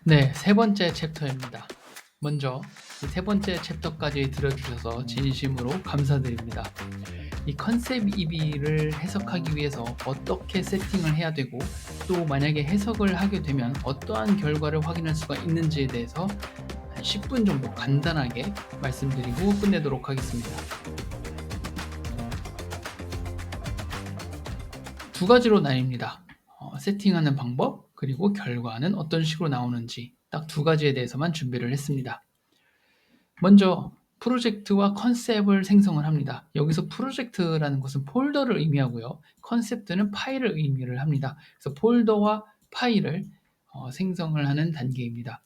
네, 세 번째 챕터입니다. 먼저 이 세 번째 챕터까지 들어주셔서 진심으로 감사드립니다. 이 컨셉 EB를 해석하기 위해서 어떻게 세팅을 해야 되고 또 만약에 해석을 하게 되면 어떠한 결과를 확인할 수가 있는지에 대해서 한 10분 정도 간단하게 말씀드리고 끝내도록 하겠습니다. 두 가지로 나뉩니다. 세팅하는 방법 그리고 결과는 어떤 식으로 나오는지 딱 두 가지에 대해서만 준비를 했습니다. 먼저 프로젝트와 컨셉을 생성을 합니다. 여기서 프로젝트라는 것은 폴더를 의미하고요. 컨셉트는 파일을 의미를 합니다. 그래서 폴더와 파일을 생성을 하는 단계입니다.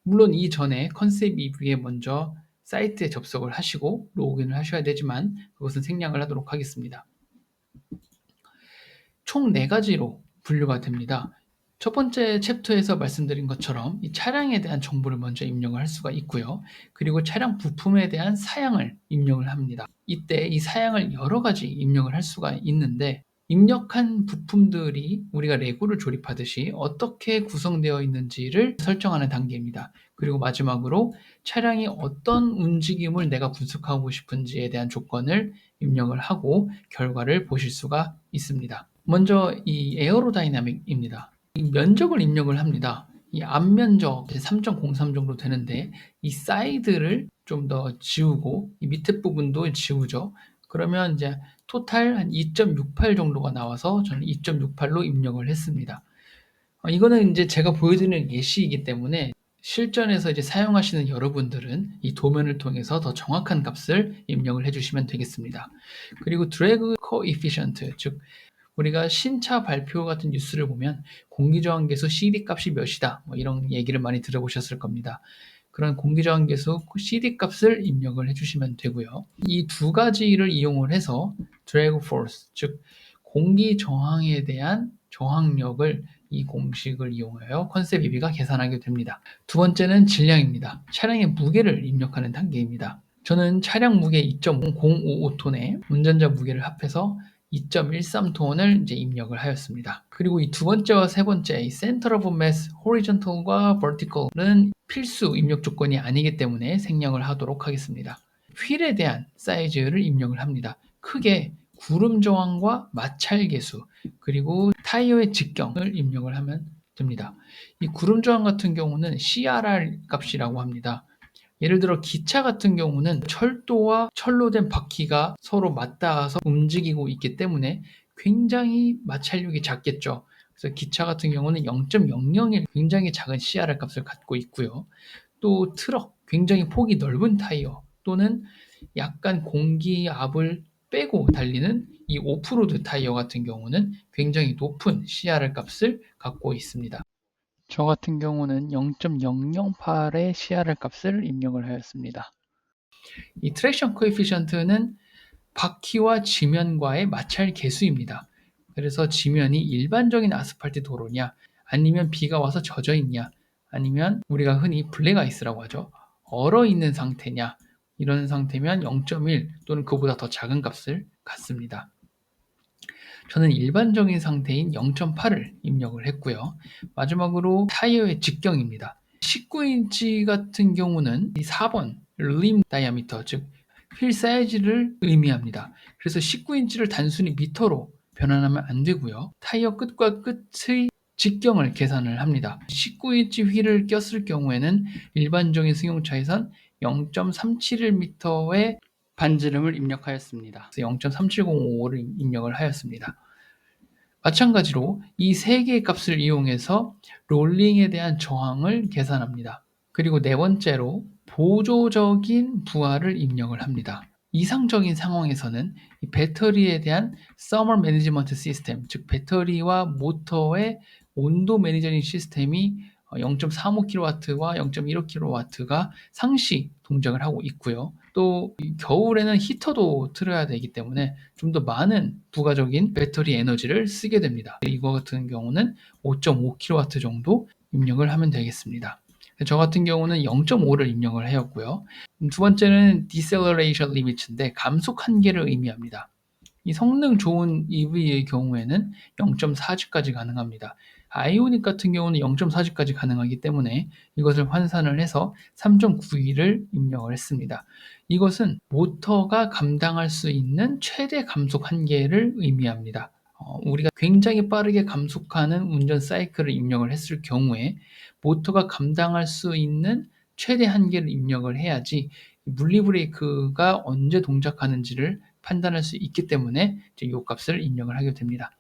물론 이전에 컨셉 이브에 먼저 사이트에 접속을 하시고 로그인을 하셔야 되지만 그것은 생략을 하도록 하겠습니다. 총 4가지로 분류가 됩니다. 첫 번째 챕터에서 말씀드린 것처럼 이 차량에 대한 정보를 먼저 입력을 할 수가 있고요. 그리고 차량 부품에 대한 사양을 입력을 합니다. 이때 이 사양을 여러 가지 입력을 할 수가 있는데 입력한 부품들이 우리가 레고를 조립하듯이 어떻게 구성되어 있는지를 설정하는 단계입니다. 그리고 마지막으로 차량이 어떤 움직임을 내가 분석하고 싶은지에 대한 조건을 입력을 하고 결과를 보실 수가 있습니다. 먼저 이 에어로다이나믹입니다. 이 면적을 입력을 합니다. 이 앞면적 3.03 정도 되는데 이 사이드를 좀 더 지우고 이 밑에 부분도 지우죠. 그러면 이제 토탈 한 2.68 정도가 나와서 저는 2.68로 입력을 했습니다. 이거는 이제 제가 보여드리는 예시이기 때문에 실전에서 이제 사용하시는 여러분들은 이 도면을 통해서 더 정확한 값을 입력을 해주시면 되겠습니다. 그리고 드래그 코에피션트, 즉 우리가 신차 발표 같은 뉴스를 보면 공기저항계수 CD 값이 몇이다 이런 얘기를 많이 들어보셨을 겁니다. 그런 공기저항계수 CD 값을 입력을 해주시면 되고요. 이 두 가지를 이용을 해서 드래그 포스, 즉 공기저항에 대한 저항력을 이 공식을 이용하여 컨셉 EB가 계산하게 됩니다. 두 번째는 질량입니다. 차량의 무게를 입력하는 단계입니다. 저는 차량 무게 2.055톤에 운전자 무게를 합해서 2.13톤을 이제 입력을 하였습니다. 그리고 이 두 번째와 세 번째, 이 Center of Mass, Horizontal과 Vertical은 필수 입력 조건이 아니기 때문에 생략을 하도록 하겠습니다. 휠에 대한 사이즈를 입력을 합니다. 크게 구름 저항과 마찰 계수, 그리고 타이어의 직경을 입력을 하면 됩니다. 이 구름 저항 같은 경우는 CRR 값이라고 합니다. 예를 들어 기차 같은 경우는 철도와 철로 된 바퀴가 서로 맞닿아서 움직이고 있기 때문에 굉장히 마찰력이 작겠죠. 그래서 기차 같은 경우는 0.001 굉장히 작은 CRR 값을 갖고 있고요. 또 트럭, 굉장히 폭이 넓은 타이어 또는 약간 공기압을 빼고 달리는 이 오프로드 타이어 같은 경우는 굉장히 높은 CRR 값을 갖고 있습니다. 저 같은 경우는 0.008의 CRR 값을 입력을 하였습니다. 이 트랙션 코에피션트는 바퀴와 지면과의 마찰 계수입니다. 그래서 지면이 일반적인 아스팔트 도로냐, 아니면 비가 와서 젖어 있냐, 아니면 우리가 흔히 블랙 아이스라고 하죠. 얼어 있는 상태냐, 이런 상태면 0.1 또는 그보다 더 작은 값을 갖습니다. 저는 일반적인 상태인 0.8을 입력을 했고요. 마지막으로 타이어의 직경입니다. 19인치 같은 경우는 이 4번 림 다이아미터, 즉 휠 사이즈를 의미합니다. 그래서 19인치를 단순히 미터로 변환하면 안 되고요. 타이어 끝과 끝의 직경을 계산을 합니다. 19인치 휠을 꼈을 경우에는 일반적인 승용차에선 0.371m의 반지름을 입력하였습니다. 그래서 0.37055를 입력을 하였습니다. 마찬가지로 이 세 개의 값을 이용해서 롤링에 대한 저항을 계산합니다. 그리고 네 번째로 보조적인 부하를 입력을 합니다. 이상적인 상황에서는 이 배터리에 대한 Thermal Management System, 즉 배터리와 모터의 온도 매니저링 시스템이 0.35kW와 0.15kW가 상시 동작을 하고 있고요. 또 겨울에는 히터도 틀어야 되기 때문에 좀 더 많은 부가적인 배터리 에너지를 쓰게 됩니다. 이거 같은 경우는 5.5kW 정도 입력을 하면 되겠습니다. 저 같은 경우는 0.5를 입력을 하였고요. 두 번째는 Deceleration Limit인데 감속 한계를 의미합니다. 이 성능 좋은 EV의 경우에는 0.4G까지 가능합니다. 아이오닉 같은 경우는 0.4G까지 가능하기 때문에 이것을 환산을 해서 3.92를 입력을 했습니다. 이것은 모터가 감당할 수 있는 최대 감속 한계를 의미합니다. 우리가 굉장히 빠르게 감속하는 운전 사이클을 입력을 했을 경우에 모터가 감당할 수 있는 최대 한계를 입력을 해야지 물리 브레이크가 언제 동작하는지를 판단할 수 있기 때문에 이제 이 값을 입력을 하게 됩니다.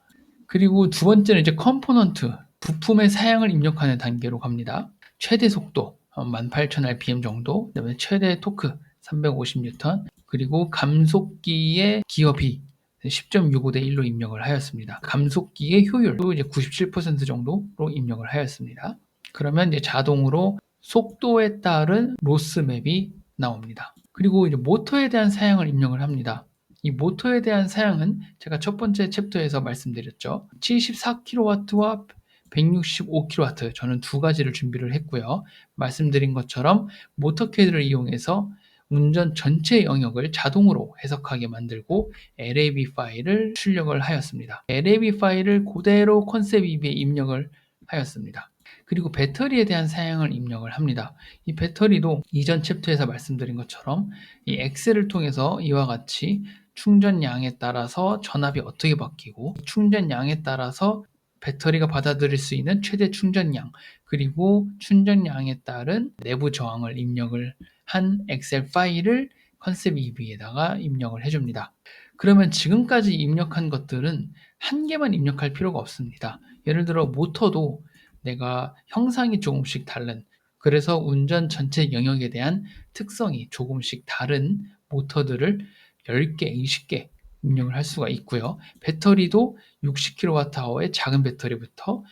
그리고 두 번째는 이제 컴포넌트, 부품의 사양을 입력하는 단계로 갑니다. 최대 속도 18,000rpm 정도, 그다음에 최대 토크 350N, 그리고 감속기의 기어비 10.65대 1로 입력을 하였습니다. 감속기의 효율도 이제 97% 정도로 입력을 하였습니다. 그러면 이제 자동으로 속도에 따른 로스 맵이 나옵니다. 그리고 이제 모터에 대한 사양을 입력을 합니다. 이 모터에 대한 사양은 제가 첫 번째 챕터에서 말씀드렸죠. 74kW와 165kW, 저는 두 가지를 준비를 했고요. 말씀드린 것처럼 모터캐드를 이용해서 운전 전체 영역을 자동으로 해석하게 만들고 LAB 파일을 출력을 하였습니다. LAB 파일을 그대로 컨셉 EB에 입력을 하였습니다. 그리고 배터리에 대한 사양을 입력을 합니다. 이 배터리도 이전 챕터에서 말씀드린 것처럼 이 엑셀을 통해서 이와 같이 충전량에 따라서 전압이 어떻게 바뀌고 충전량에 따라서 배터리가 받아들일 수 있는 최대 충전량, 그리고 충전량에 따른 내부 저항을 입력을 한 엑셀 파일을 컨셉 EB에다가 입력을 해줍니다. 그러면 지금까지 입력한 것들은 한 개만 입력할 필요가 없습니다. 예를 들어 모터도 내가 형상이 조금씩 다른, 그래서 운전 전체 영역에 대한 특성이 조금씩 다른 모터들을 10개, 20개 입력을 할 수가 있고요. 배터리도 60kWh의 작은 배터리부터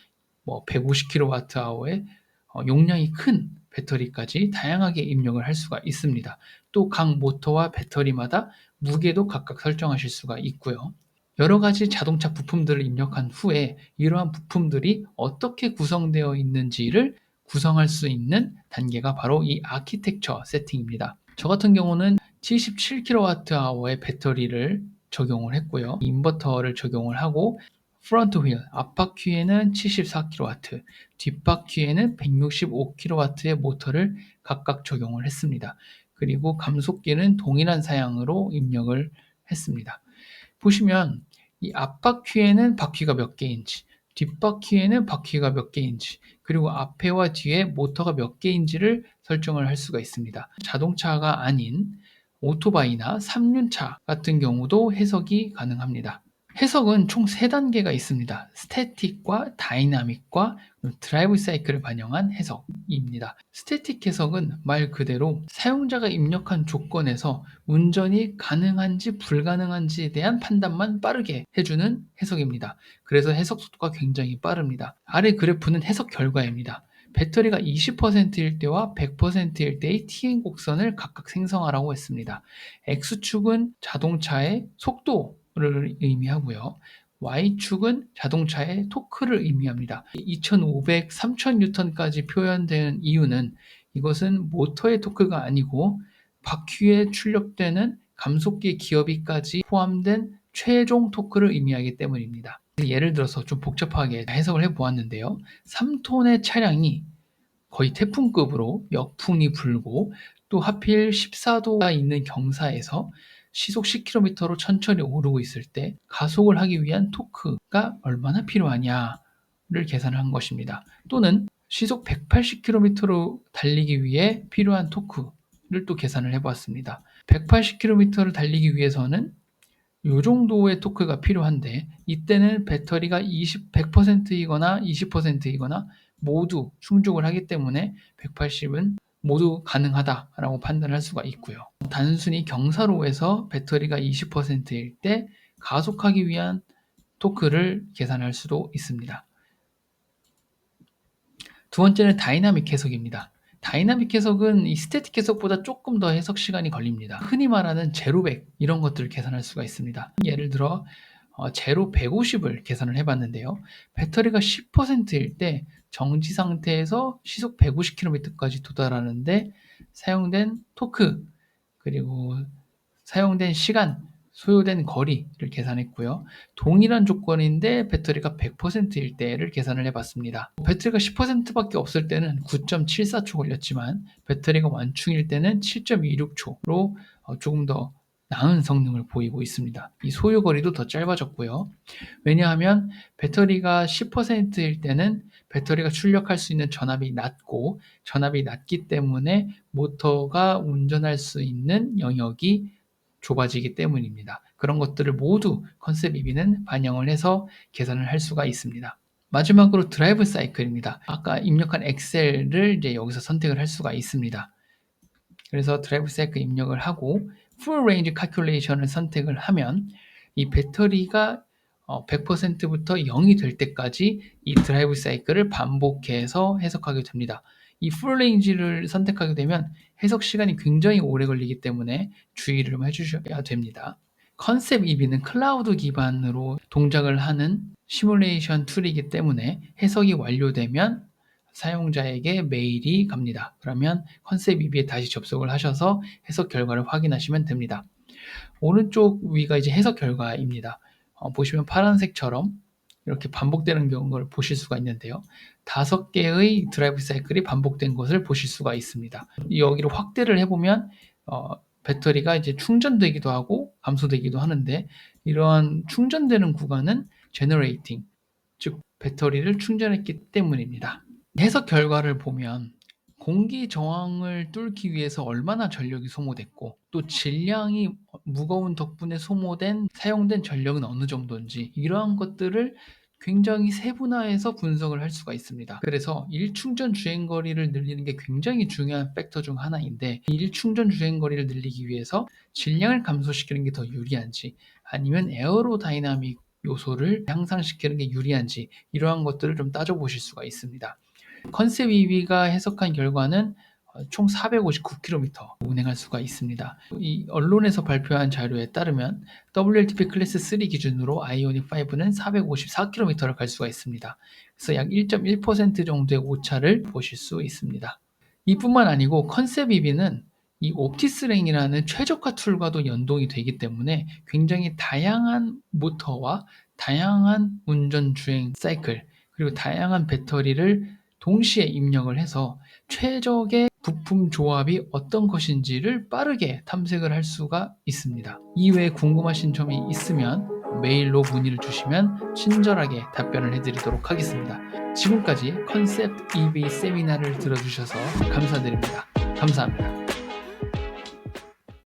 150kWh의 용량이 큰 배터리까지 다양하게 입력을 할 수가 있습니다. 또 각 모터와 배터리마다 무게도 각각 설정하실 수가 있고요. 여러 가지 자동차 부품들을 입력한 후에 이러한 부품들이 어떻게 구성되어 있는지를 구성할 수 있는 단계가 바로 이 아키텍처 세팅입니다. 저 같은 경우는 77kWh의 배터리를 적용을 했고요. 인버터를 적용을 하고 프론트 휠, 앞바퀴에는 74kW, 뒷바퀴에는 165kW의 모터를 각각 적용을 했습니다. 그리고 감속기는 동일한 사양으로 입력을 했습니다. 보시면 이 앞바퀴에는 바퀴가 몇 개인지, 뒷바퀴에는 바퀴가 몇 개인지, 그리고 앞에와 뒤에 모터가 몇 개인지를 설정을 할 수가 있습니다. 자동차가 아닌 오토바이나 3륜차 같은 경우도 해석이 가능합니다. 해석은 총 3단계가 있습니다. 스태틱과 다이나믹과 드라이브 사이클을 반영한 해석입니다. 스태틱 해석은 말 그대로 사용자가 입력한 조건에서 운전이 가능한지 불가능한지에 대한 판단만 빠르게 해주는 해석입니다. 그래서 해석 속도가 굉장히 빠릅니다. 아래 그래프는 해석 결과입니다. 배터리가 20%일 때와 100%일 때의 TN 곡선을 각각 생성하라고 했습니다. X축은 자동차의 속도를 의미하고요. Y축은 자동차의 토크를 의미합니다. 2500, 3000N까지 표현되는 이유는 이것은 모터의 토크가 아니고 바퀴에 출력되는 감속기 기어비까지 포함된 최종 토크를 의미하기 때문입니다. 예를 들어서 좀 복잡하게 해석을 해보았는데요. 3톤의 차량이 거의 태풍급으로 역풍이 불고 또 하필 14도가 있는 경사에서 시속 10km로 천천히 오르고 있을 때 가속을 하기 위한 토크가 얼마나 필요하냐를 계산한 것입니다. 또는 시속 180km로 달리기 위해 필요한 토크를 또 계산을 해보았습니다. 180km를 달리기 위해서는 이 정도의 토크가 필요한데 이때는 배터리가 100%이거나 20%이거나 모두 충족을 하기 때문에 180은 모두 가능하다라고 판단할 수가 있고요. 단순히 경사로에서 배터리가 20%일 때 가속하기 위한 토크를 계산할 수도 있습니다. 두 번째는 다이나믹 해석입니다. 다이나믹 해석은 이 스태틱 해석보다 조금 더 해석 시간이 걸립니다. 흔히 말하는 제로백 이런 것들을 계산할 수가 있습니다. 예를 들어 제로 150을 계산을 해봤는데요. 배터리가 10%일 때 정지 상태에서 시속 150km까지 도달하는데 사용된 토크 그리고 사용된 시간 소요된 거리를 계산했고요. 동일한 조건인데 배터리가 100%일 때를 계산을 해봤습니다. 배터리가 10%밖에 없을 때는 9.74초 걸렸지만 배터리가 완충일 때는 7.26초로 조금 더 나은 성능을 보이고 있습니다. 이 소요 거리도 더 짧아졌고요. 왜냐하면 배터리가 10%일 때는 배터리가 출력할 수 있는 전압이 낮고, 전압이 낮기 때문에 모터가 운전할 수 있는 영역이 좁아지기 때문입니다. 그런 것들을 모두 컨셉 EV는 반영을 해서 계산을 할 수가 있습니다. 마지막으로 드라이브 사이클입니다. 아까 입력한 엑셀을 이제 여기서 선택을 할 수가 있습니다. 그래서 드라이브 사이클 입력을 하고 풀 레인지 칼큘레이션을 선택을 하면 이 배터리가 100%부터 0이 될 때까지 이 드라이브 사이클을 반복해서 해석하게 됩니다. 이 풀 레인지를 선택하게 되면 해석 시간이 굉장히 오래 걸리기 때문에 주의를 좀 해주셔야 됩니다. 컨셉 EV는 클라우드 기반으로 동작을 하는 시뮬레이션 툴이기 때문에 해석이 완료되면 사용자에게 메일이 갑니다. 그러면 컨셉 EV에 다시 접속을 하셔서 해석 결과를 확인하시면 됩니다. 오른쪽 위가 이제 해석 결과입니다. 보시면 파란색처럼 이렇게 반복되는 경우를 보실 수가 있는데요. 5개의 드라이브 사이클이 반복된 것을 보실 수가 있습니다. 여기를 확대를 해보면 배터리가 이제 충전되기도 하고 감소되기도 하는데, 이러한 충전되는 구간은 generating, 즉 배터리를 충전했기 때문입니다. 해석 결과를 보면 공기 저항을 뚫기 위해서 얼마나 전력이 소모됐고, 또 질량이 무거운 덕분에 사용된 전력은 어느 정도인지, 이러한 것들을 굉장히 세분화해서 분석을 할 수가 있습니다. 그래서 1충전 주행거리를 늘리는 게 굉장히 중요한 팩터 중 하나인데, 1충전 주행거리를 늘리기 위해서 질량을 감소시키는 게 더 유리한지, 아니면 에어로다이나믹 요소를 향상시키는 게 유리한지, 이러한 것들을 좀 따져보실 수가 있습니다. 컨셉 EV가 해석한 결과는 총 459km 운행할 수가 있습니다. 이 언론에서 발표한 자료에 따르면 WLTP 클래스 3 기준으로 아이오닉 5는 454km를 갈 수가 있습니다. 그래서 약 1.1% 정도의 오차를 보실 수 있습니다. 이뿐만 아니고 컨셉 EV는 이 옵티스랭이라는 최적화 툴과도 연동이 되기 때문에 굉장히 다양한 모터와 다양한 운전 주행 사이클, 그리고 다양한 배터리를 동시에 입력을 해서 최적의 부품 조합이 어떤 것인지를 빠르게 탐색을 할 수가 있습니다. 이외에 궁금하신 점이 있으면 메일로 문의를 주시면 친절하게 답변을 해드리도록 하겠습니다. 지금까지 컨셉 EV 세미나를 들어주셔서 감사드립니다. 감사합니다.